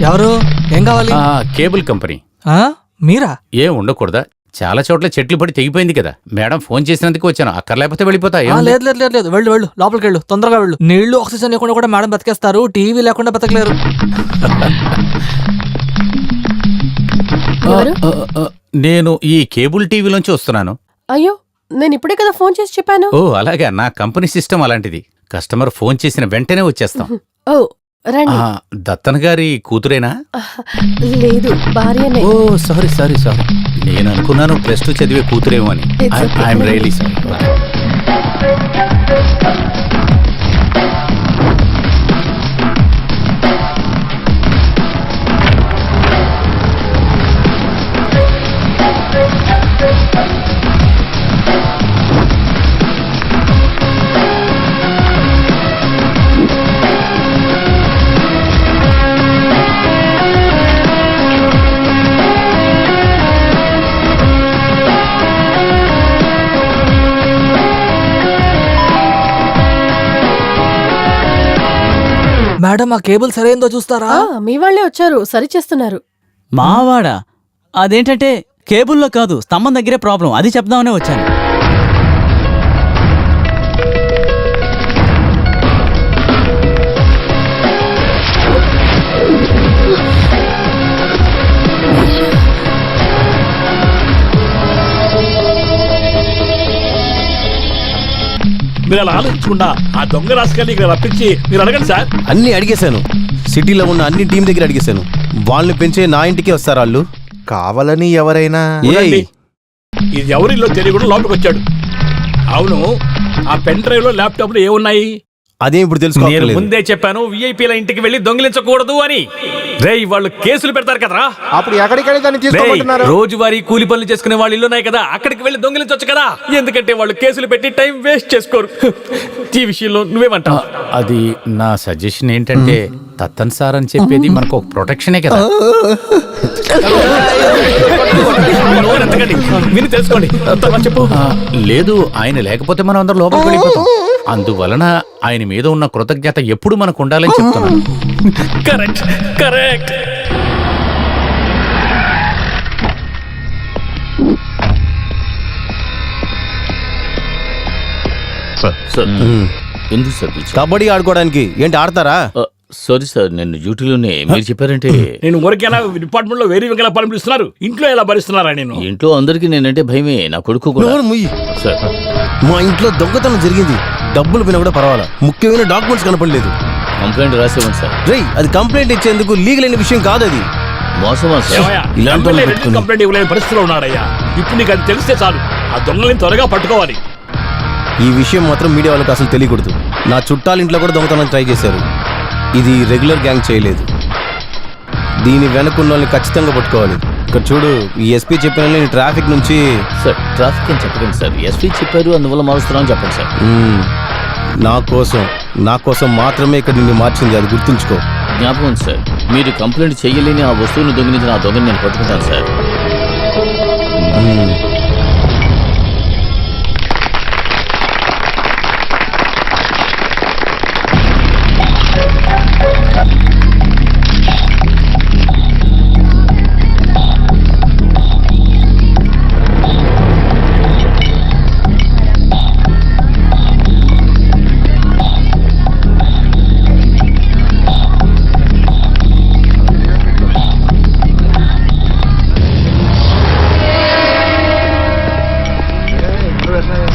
ఎవరు? ఏం కావాలి? Cable company. మీరా? ఏ ఉండకూడదా? చాలా చోట్ల చెట్లు పడి తెగిపోయింది కదా. మేడం ఫోన్ చేసినందుకు వచ్చాను. అక్కర్లేకపోతే వెళ్ళిపోతా. లేదు లేదు లేదు లేదు, వెళ్ళు వెళ్ళు, లోపలికి వెళ్ళు, తొందరగా వెళ్ళు. నీళ్లు ఆక్సిజన్ లేకుండా కూడా మేడం బతికేస్తారు, టీవీ లేకుండా బతకలేరు. నేను ఈ కేబుల్ టీవీలోంచి వస్తున్నాను. అయ్యో, నేను ఇప్పుడే కదా ఫోన్ చేసి చెప్పాను. ఓ అలాగా, నా కంపెనీ సిస్టమ్ అలాంటిది. కస్టమర్ ఫోన్ చేసిన వెంటనే వచ్చేస్తాం. ఓ రండి. దత్తన్ గారి కూతురేనా? లేదు, భార్యనే. ఓ సారీ సారీ సారీ, నేను అనుకున్నాను ప్లస్ 2 చదివే కూతురేమో అని. I'm really sorry. మేడం, ఆ కేబుల్ సరైందో చూస్తారా? మీ వాళ్ళే వచ్చారు, సరి చేస్తున్నారు. మావాడా? అదేంటంటే కేబుల్లో కాదు, స్తంభం దగ్గరే ప్రాబ్లం, అది చెప్దామనే వచ్చాను. మీరు అలా ఆలోచించకుండా ఆ దొంగ రాసుకెళ్ళి ఇక్కడ రప్పించి మీరు అడగండి సార్. అన్ని అడిగేశాను, సిటీలో ఉన్న అన్ని టీం దగ్గర అడిగేశాను. వాళ్ళని పెంచే నా ఇంటికి వస్తారు వాళ్ళు. కావాలని ఎవరైనా ఇది ఎవరిలో తెలియకుండా లోపలికి వచ్చాడు. అవును, ఆ పెన్ డ్రైవ్ లో ల్యాప్టాప్ లో ఏమున్నాయి? అదే ఇప్పుడు తెలుసుకోవాలి. ముందే చెప్పాను విఐపీల ఇంటికి వెళ్ళి దొంగిలించకూడదు అని. రేయ్, వాళ్ళు కేసులు పెడతారు కదరా. అప్పుడు ఎక్కడికైనా దాన్ని తీసుకోమంటున్నారు. రోజువారీ కూలి పనులు చేసుకునే వాళ్ళు ఇల్లు ఉన్నాయి కదా, అక్కడికి వెళ్ళి దొంగిలించొచ్చు కదా. ఎందుకంటే వాళ్ళు కేసులు పెట్టి టైం వేస్ట్ చేసుకోరు. ఈ విషయంలో నువ్వేమంటావు? అది నా సజెషన్ ఏంటంటే, దత్తన్ సార్ అని చెప్పేది మనకు ఒక ప్రొటెక్షనే కదా. విని తెలుసుకోండి. చెప్పు. లేదు, ఆయన లేకపోతే మనం అందరం లోపలికి వెళ్ళిపోతాం. అందువలన ఆయన మీద ఉన్న కృతజ్ఞత ఎప్పుడు మనకు ఉండాలని చెప్తున్నాను. Correct correct. ఎందుకు సార్? కబడ్డీ ఆడుకోవడానికి ఏంటి, ఆడతారా? సారీ సార్, నేను డ్యూటీలోనే. మీరు చెప్పారంటే నేను ఊరికేలా డిపార్ట్మెంట్ లో వేరే వింగలా పనిపిస్తున్నారు, ఇంట్లో ఎలా భరిస్తున్నారా? నేను ఇంట్లో అందరికీ నేనంటే భయమే, నా కొడుకు కూడా. సార్, మా ఇంట్లో దొంగతనం జరిగింది, డబ్బులు పోయినా కూడా పర్వాలా, ముఖ్యమైన డాక్యుమెంట్స్ కనపడలేదు. కంప్లైంట్ రాసేవండి సార్. రేయ్, అది కంప్లైంట్ ఇచ్చేందుకు లీగల్ అయిన విషయం కాదు, అది మోసమా సార్? ఇలాంటి కంప్లైంట్ ఇవ్వలేని పరిస్థితిలో ఉన్నాడయ్యా. ఇప్పుడు నీకు అది తెలిస్తే చాలు, ఆ దొంగలని త్వరగా పట్టుకోవాలి. ఈ విషయం మాత్రం మీడియా వాళ్ళకి అసలు తెలియకూడదు. నా చుట్టాల ఇంట్లో కూడా దొంగతనం ట్రై చేశారు. ఇది రెగ్యులర్ గ్యాంగ్ చేయలేదు. దీని వెనకున్న వాళ్ళని ఖచ్చితంగా పట్టుకోవాలి. ఇక్కడ చూడు, ఈ ఎస్పీ చెప్పిన ట్రాఫిక్ నుంచి. సార్, ట్రాఫిక్ అని చెప్పకండి సార్, ఎస్పీ చెప్పారు అందువల్ల మారుస్తున్నాం చెప్పండి సార్. నా కోసం మాత్రమే ఇక్కడ నిన్ను మార్చింది, అది గుర్తుంచుకో. జ్ఞాపకం సార్, మీరు కంప్లైంట్ చేయలేని ఆ వస్తువును దొంగిలించిన ఆ దొంగని నేను పట్టుకుంటాను సార్.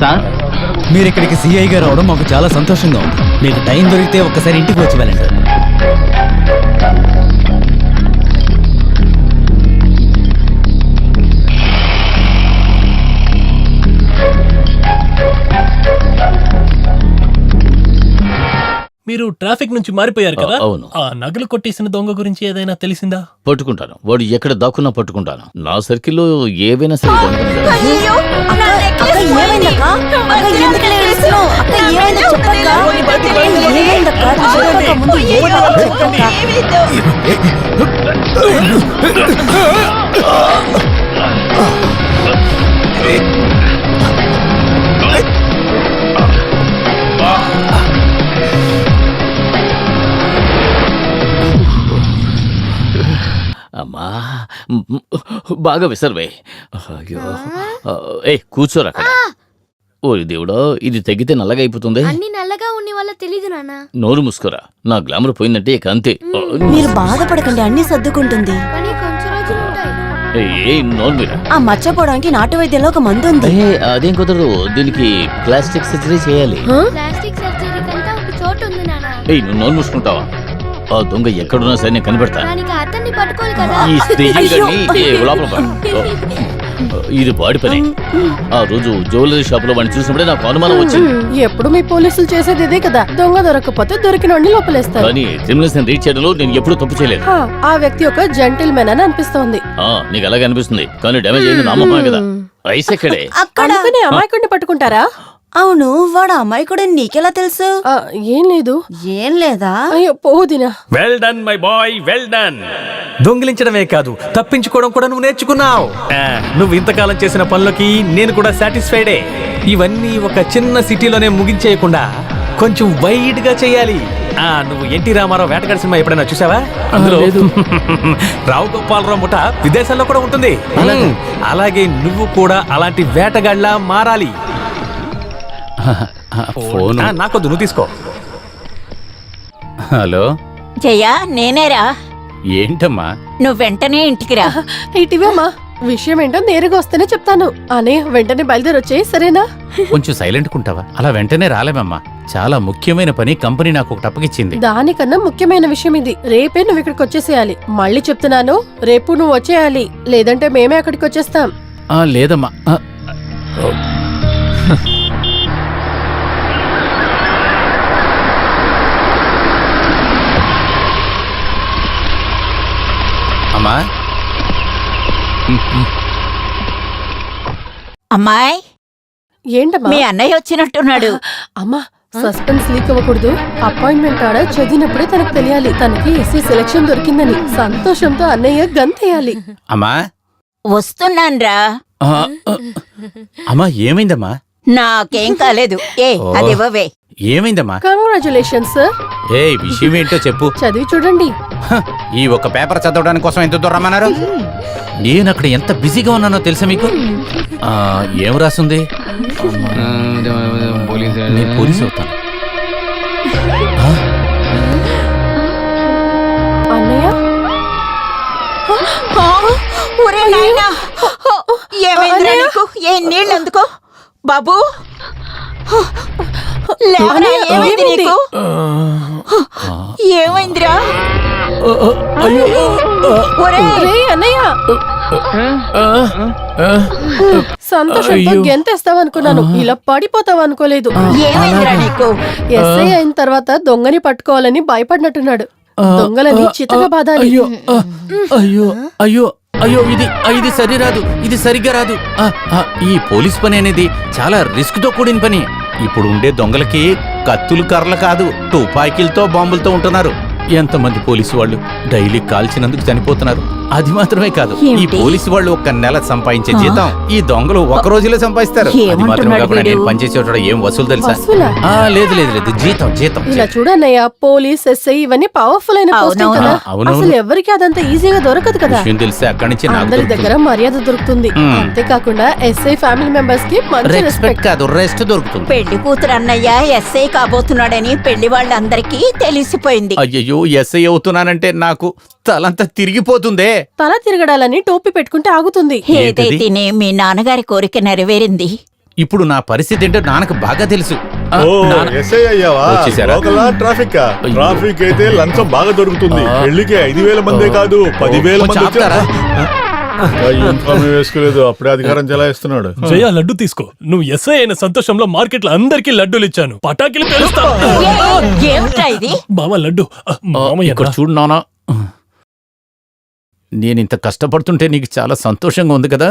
సార్, మీరు ఇక్కడికి సిఐగా రావడం మాకు చాలా సంతోషంగా ఉంది. మీకు టైం దొరికితే ఒక్కసారి ఇంటికి వచ్చి వెళ్ళండి. మీరు ట్రాఫిక్ నుంచి మారిపోయారు కదా? అవును. ఆ నగలు కొట్టేసిన దొంగ గురించి ఏదైనా తెలిసిందా? పట్టుకుంటాను, వాడు ఎక్కడ దాక్కున్నా పట్టుకుంటాను. నా సర్కిల్లో ఏవైనా సరే బాగా విసర్వే. అయ్యో, కూర్చోరా అక్కడ. ఓరి దేవుడా, ఇది తగ్గితే నల్లగా అయిపోతుంది. అన్ని నల్లగా ఉండి వల్ల తెలీదు నాన్న. నోరు మూసుకోరా, నా గ్లామర్ పోయిందంటే ఇక అంతే. మీరు బాధపడకండి, అన్ని సర్దుకుంటుంది. కానీ కొంచెం రోజులు ఉంటాయి. నోరు మీరా. ఆ మచ్చపోవడానికి నాటు వైద్యంలో ఒక మందు ఉంది. అదేం కుదరదు, దీనికి ప్లాస్టిక్ సర్జరీ చేయాలి. ప్లాస్టిక్ సర్జరీ కంటే ఒక చోటు ఉంది నాన్న. నువ్వు నోరు మూసుకుంటావా? ఆ దొంగ ఎక్కడున్నా సరే నేను కనిపెడతా. దానికి అతన్ని పట్టుకోవాలి కదా. ఈ స్త్రీని లోపల పా. ఇది వాడి పని. ఆ రోజు జ్యువెలరీ షాప్ లో వాడిని చూసినప్పుడే నాకు అనుమానం వచ్చింది. ఎప్పుడు మీ పోలీసులు చేసేది ఇదే కదా, దొంగ దొరకకపోతే దొరికిన వాడిని లోపలేస్తారు. కానీ క్రిమినల్స్ రీచ్ చేయడంలో నేను ఎప్పుడూ తప్పు చేయలేదు. ఆ వ్యక్తి ఒక జెంటిల్మెన్ అని అనిపిస్తోంది. నీకు అలాగే అనిపిస్తుంది, కానీ డ్యామేజ్ అయింది నామమే కదా. రైస్ ఎక్కడే? అనుకుని అమాయకుడిని పట్టుకుంటారా? అవును, వాడు అమ్మాయి కూడా నీకెలా తెలుసు? ఏం లేదు. ఏం లేదా? అయ్యో పోదినా. Well done my boy, well done. దొంగిలించడమే కాదు, తప్పించుకోవడం కూడా నువ్వు నేర్చుకున్నావు. నువ్వు ఇంతకాలం చేసిన పనులకి నేను కూడా సాటిస్ఫైడే. ఇవన్నీ ఒక చిన్న సిటీలోనే ముగించేయకుండా కొంచెం వైడ్ గా చేయాలి. నువ్వు ఎన్టీ రామారావు వేటగాడి సినిమా ఎప్పుడైనా చూసావా? అందులో రావు గోపాలరావు ముఠ విదేశాల్లో కూడా ఉంటుంది. అలాగే నువ్వు కూడా అలాంటి వేటగాడిలా మారాలి. నాకొద్దు, నువ్వు తీసుకో. హలో జయ, నేనేరా. ఏంటమ్మా? నువ్వు వెంటనే ఇంటికి రా. ఇటీవమ్మా, విషయం ఏంటో నేరుగా వస్తేనే చెప్తాను. అనే వెంటనే బయలుదేరి వచ్చేయి, సరేనా? కొంచెం సైలెంట్ కుంటావా? అలా వెంటనే రాలేమమ్మా, చాలా ముఖ్యమైన పని కంపెనీ నాకు ఒకటి అప్పగిచ్చింది. దానికన్నా ముఖ్యమైన విషయం ఇది. రేపే నువ్వు ఇక్కడికి వచ్చేసేయాలి. మళ్ళీ చెప్తున్నాను, రేపు నువ్వు వచ్చేయాలి, లేదంటే మేమే అక్కడికి వచ్చేస్తాం. లేదమ్మా. అమ్మా, అమ్మాయి, ఏంటమ్మా? మీ అన్నయ్య వచ్చినట్టున్నాడు. అమ్మా, సస్పెన్స్ లీక్ అవ్వకూడదు. అపాయింట్మెంట్ ఆడ చదివినప్పుడే తనకు తెలియాలి తనకి ఎస్సీ సెలక్షన్ దొరికిందని. సంతోషంతో అన్నయ్య గంతేయాలి. అమ్మా వస్తున్నాన్రా. అమ్మా, ఏమైందమ్మా? నాకేం కాలేదు. అదివ్వవే. ఏమైందమ్మా? Congratulations sir. విషయం ఏంటో చెప్పు. చదివి చూడండి. ఈ ఒక పేపర్ చదవడానికి కోసం ఎంత దూరం రమ్మన్నారు? నేను అక్కడ ఎంత బిజీగా ఉన్నానో తెలుసా మీకు? ఏం రాసుంది? నేను పోలీసు అవుతాను. అన్నయ్య, ఒరే నాయనా, ఏమైందిరా నీకు? ఏం నీళ్ళు అందుకో బాబు. ఏమైంది నీకు? ఏమైందిరా? అన్నయ్య, సంతోషంతో గెంతేస్తావనుకున్నాను, ఇలా పడిపోతావనుకోలేదు. ఏమైందిరా నీకు? ఎస్ఐ అయిన తర్వాత దొంగని పట్టుకోవాలని భయపడినట్టున్నాడు. దొంగలని చితగా బాధాలి. అయ్యో అయ్యో అయ్యో, ఇది సరిరాదు, ఇది సరిగ్గా రాదు. ఈ పోలీస్ పని అనేది చాలా రిస్క్ తో కూడిన పని. ఇప్పుడు ఉండే దొంగలకి కత్తులు, కర్రలు కాదు, తుపాకీలతో, బాంబులతో ఉంటున్నారు. ఎంతమంది పోలీసు వాళ్ళు డైలీ కాల్చినందుకు చనిపోతున్నారు. అది మాత్రమే కాదు, ఈ పోలీసు వాళ్ళు ఒక నెల సంపాదించే జీతం ఈ దొంగలు ఒక రోజులో సంపాదిస్తారు. అది మాత్రమే కాకుండా నేను పనిచేసే చోట ఏం వసూలు తెలుసా? లేదు లేదు లేదు, జీతం జీతం. ఇలా చూడన్నయ్య, పోలీస్, ఎస్ఐ ఇవన్నీ పవర్ఫుల్ అయిన పోస్టింగ్ కదా. అసలు ఎవరికి అదంతా ఈజీగా దొరకదు కదా. తెలిస్తే అక్కడి నుంచి అందరి దగ్గర మర్యాద దొరుకుతుంది. అంతేకాకుండా ఎస్ఐ ఫ్యామిలీ మెంబర్స్ కి మంచి రెస్పెక్ట్ కాదు, రెస్ట్ దొరుకుతుంది. పెళ్లి కూతురు అన్నయ్య ఎస్ఐ కాబోతున్నాడని పెళ్లి వాళ్ళందరికీ తెలిసిపోయింది. అయ్యో, ఎస్ఐ అవుతున్నానంటే నాకు తలంతా తిరిగిపోతుందే. తల తిరగడాలని టోపీ పెట్టుకుంటే ఆగుతుంది. ఏదైతేనే మీ నాన్నగారి కోరిక నెరవేరింది. ఇప్పుడు నా పరిస్థితి ఏంటో నాన్నకు బాగా తెలుసు. ట్రాఫిక్ అయితే లంచం బాగా దొరుకుతుంది. పెళ్లికి 5,000 మందే కాదు 10,000 మంది వేసుకోలేదు. అప్పుడే అధికారం చెలాయిస్తున్నాడు. జయ, లడ్డు తీసుకో. నువ్వు ఎస్ఐ అయిన సంతోషంలో మార్కెట్ లో అందరికీ లడ్డూలు ఇచ్చాను. పటాకిలు పేలుస్తా. బావా లడ్డు. ఇక్కడ చూడు నాన్న, నేనింత కష్టపడుతుంటే నీకు చాలా సంతోషంగా ఉంది కదా.